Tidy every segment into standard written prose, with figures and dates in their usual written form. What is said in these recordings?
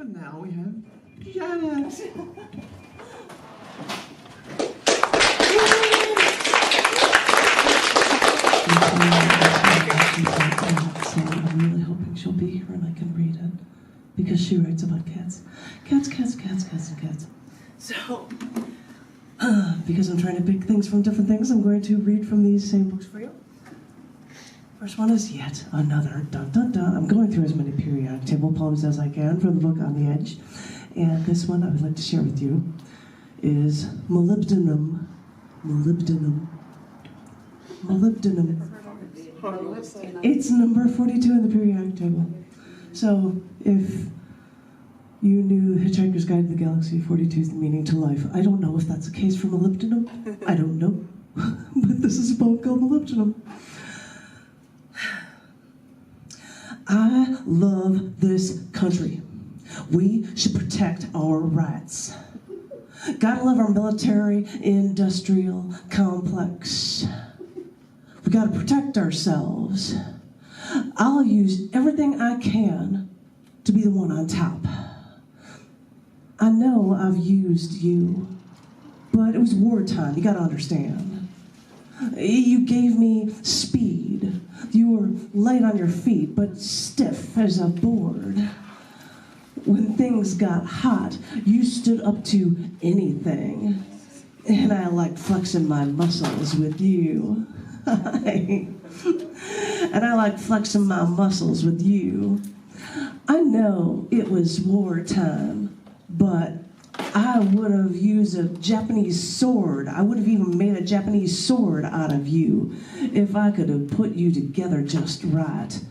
But now we have Janice. So I'm really hoping she'll be here and I can read it, because she writes about cats. Cats, cats, cats, cats, and cats. So, because I'm trying to pick things from different things, I'm going to read from these same books for you. First one is yet another dun dun dun. I'm going through as many periodic table poems as I can from the book On the Edge. And this one I would like to share with you is Molybdenum. Molybdenum. Molybdenum. It's number 42 in the periodic table. So if you knew Hitchhiker's Guide to the Galaxy, 42 is the meaning to life. I don't know if that's the case for molybdenum. I don't know. But this is a poem called Molybdenum. I love this country. We should protect our rights. Gotta love our military industrial complex. We gotta protect ourselves. I'll use everything I can to be the one on top. I know I've used you, but it was wartime, you gotta understand. You gave me speed. You were light on your feet, but stiff as a board. When things got hot, you stood up to anything. And I liked flexing my muscles with you. And I liked flexing my muscles with you. I know it was wartime, but I would have used a Japanese sword. I would have even made a Japanese sword out of you if I could have put you together just right.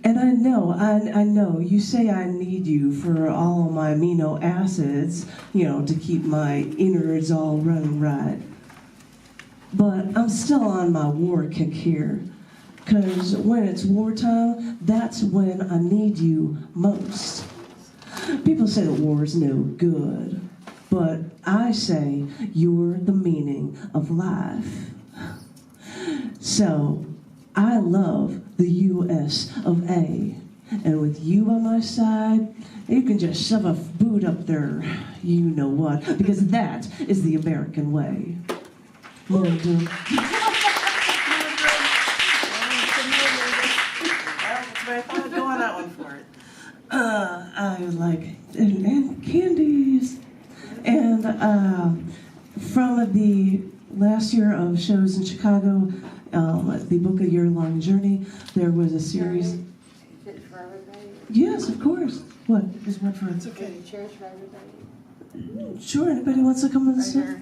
And I know, you say I need you for all my amino acids, to keep my innards all running right. But I'm still on my war kick here, because when it's wartime, that's when I need you most. People say that war is no good, but I say you're the meaning of life. So, I love the U.S. of A, and with you by my side, you can just shove a boot up there, you know what, because that is the American way. Molybdenum. I thought I'd go on that one for it. I like, and candies. And from the last year of shows in Chicago, the book A Year-Long Journey, there was a series. Is it for everybody? Yes, of course. What is what for? It's okay. Is it chairs for everybody? Sure, anybody wants to come and sit?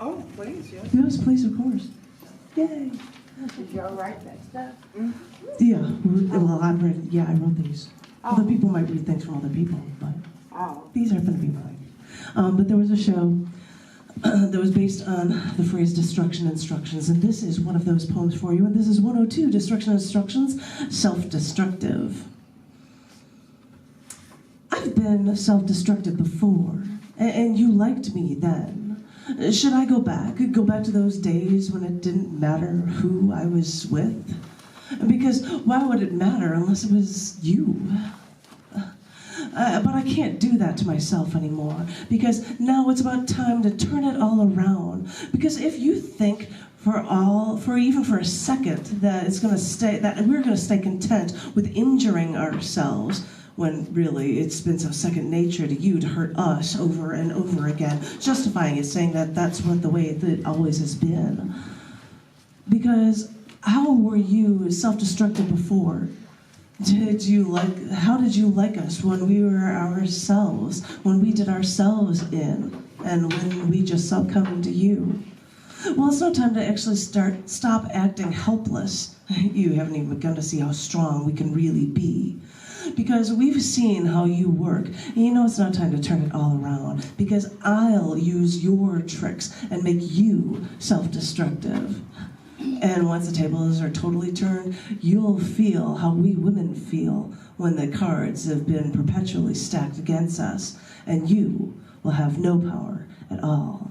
Oh, please, yes. Yes, please, of course. Yay. Did you all write that stuff? Yeah, well, I wrote these. Oh. Other people might read things from other people, but Oh. these are for the people. But there was a show that was based on the phrase destruction instructions, and this is one of those poems for you, and this is 102, Destruction Instructions, Self-Destructive. I've been self-destructive before, and you liked me then. Should I go back to those days when it didn't matter who I was with? Because why would it matter unless it was you? But I can't do that to myself anymore, because now it's about time to turn it all around. Because if you think for even for a second that we're gonna stay content with injuring ourselves, when really it's been so second nature to you to hurt us over and over again, justifying it, saying that that's the way it always has been. Because how were you self-destructive before? How did you like us when we were ourselves, when we did ourselves in, and when we just stopped coming to you? Well, it's no time to actually stop acting helpless. You haven't even begun to see how strong we can really be. Because we've seen how you work. And it's not time to turn it all around, because I'll use your tricks and make you self-destructive. And once the tables are totally turned, you'll feel how we women feel when the cards have been perpetually stacked against us, and you will have no power at all.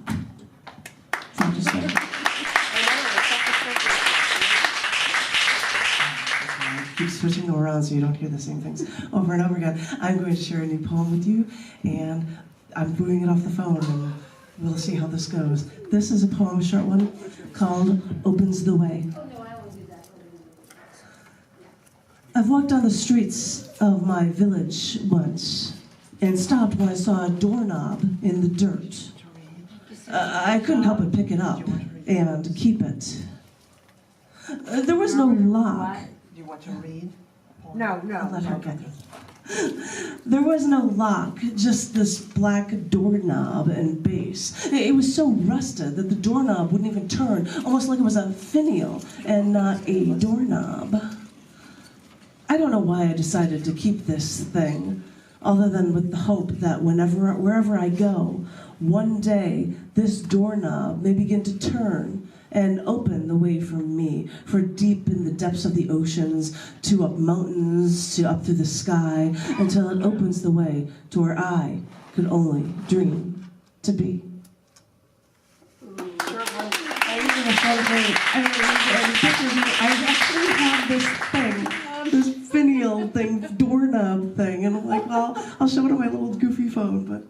Keeps switching them around so you don't hear the same things over and over again. I'm going to share a new poem with you, and I'm doing it off the phone, and we'll see how this goes. This is a poem, a short one, called Opens the Way. I've walked down the streets of my village once and stopped when I saw a doorknob in the dirt. I couldn't help but pick it up and keep it. There was no lock. Do you want to read? No, I'll let no. her get it. There was no lock, just this black doorknob and base. It was so rusted that the doorknob wouldn't even turn, almost like it was a finial and not a doorknob. I don't know why I decided to keep this thing, other than with the hope that wherever I go, one day this doorknob may begin to turn and open the way for me, for deep in the depths of the oceans, to up mountains, to up through the sky, until it opens the way to where I could only dream to be. I actually have this thing, this finial thing, doorknob thing, and I'm like, well, I'll show it on my little goofy phone, but